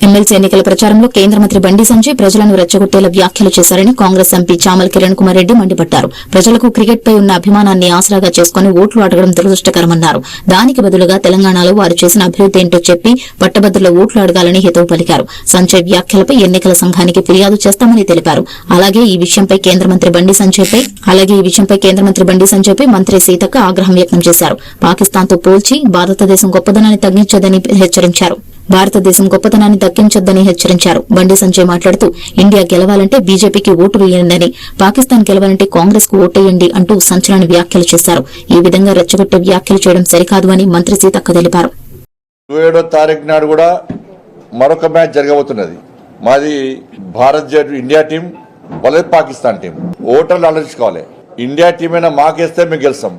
MLC ఎన్నికల ప్రచారంలో కేంద్ర మంత్రి బండి సంజయ్ ప్రజలను రెచ్చగొట్టేలా వ్యాఖ్యలు చేశారని కాంగ్రెస్ ఎంపీ చామల కిరణ్ కుమార్ రెడ్డి మండిపడ్డారు. ప్రజలకు క్రికెట్ పై ఉన్న అభిమానాన్ని ఆసరాగా చేసుకుని ఓట్లు అడగడం దురదృష్టకరమన్నారు. దానికి బదులుగా తెలంగాణలో వారు చేసిన అభివృద్ది ఏంటో చెప్పి పట్టభద్రుల ఓట్లు అడగాలని హితవు పలికారు. సంజయ్ వ్యాఖ్యలపై ఎన్నికల సంఘానికి ఫిర్యాదు చేస్తామని తెలిపారు. అలాగే ఈ విషయంపై కేంద్ర మంత్రి బండి సంజయ్ పై మంత్రి సీతక్క ఆగ్రహం వ్యక్తం చేశారు. పాకిస్తాన్తో పోల్చి భారతదేశం గొప్పదనాన్ని దక్కించొద్దని హెచ్చరించారు. బండి సంజయ్ మాట్లాడుతూ ఇండియా గెలవాలంటే బీజేపీకి ఓటు వేయండి, పాకిస్తాన్ గెలవాలంటే కాంగ్రెస్ కు ఓటేయండి అంటూ సంచలన వ్యాఖ్యలు చేశారు. ఈ విధంగా రెచ్చగొట్టే వ్యాఖ్యలు చేయడం సరికాదు అని మంత్రి సీతక్క తెలిపారు. 27వ తారీఖు నాడు కూడా మరొక మ్యాచ్ జరగబోతున్నది. మాది భారత్ ఇండియా టీం వాళ్ళది పాకిస్తాన్ టీం. ఓటర్లు ఆలోచించుకోవాలి. ఇండియా టీం అయినా మాకేస్తే మేము గెలుస్తాం,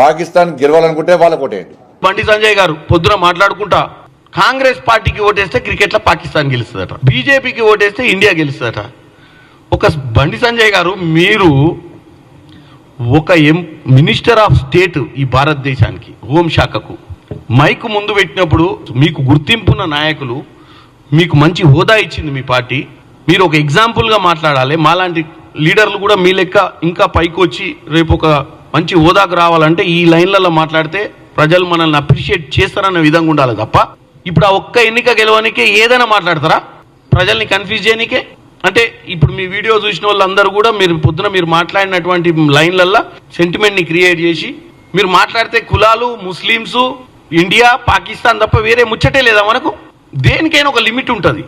పాకిస్తాన్ గెలవాలనుకుంటే వాళ్ళకి ఓటేయండి. బండి సంజయ్ గారు పొద్దున మాట్లాడుకుంటా కాంగ్రెస్ పార్టీకి ఓటేస్తే క్రికెట్ లో పాకిస్తాన్ గెలుస్తుందట, బీజేపీకి ఓటేస్తే ఇండియా గెలుస్తుందట. ఒక బండి సంజయ్ గారు, మీరు ఒక మినిస్టర్ ఆఫ్ స్టేట్ ఈ భారతదేశానికి హోంశాఖకు మైకు ముందు పెట్టినప్పుడు మీకు గుర్తింపున్న నాయకులు, మీకు మంచి హోదా ఇచ్చింది మీ పార్టీ, మీరు ఒక ఎగ్జాంపుల్ గా మాట్లాడాలి. మాలాంటి లీడర్లు కూడా మీ లెక్క ఇంకా పైకి వచ్చి రేపు ఒక మంచి హోదాకు రావాలంటే ఈ లైన్లలో మాట్లాడితే ప్రజలు మనల్ని అప్రిషియేట్ చేస్తారన్న విధంగా ఉండాలి తప్ప ఇప్పుడు ఆ ఒక్క ఎన్నిక గెలవనికే ఏదైనా మాట్లాడతారా? ప్రజల్ని కన్ఫ్యూజ్ చేయనికే? అంటే ఇప్పుడు మీ వీడియో చూసిన వాళ్ళందరూ కూడా మీరు మాట్లాడినటువంటి లైన్లల్లో సెంటిమెంట్ ని క్రియేట్ చేసి మీరు మాట్లాడితే కులాలు, ముస్లింస్, ఇండియా, పాకిస్తాన్ తప్ప వేరే ముచ్చటే లేదా మనకు? దేనికైనా ఒక లిమిట్ ఉంటుంది.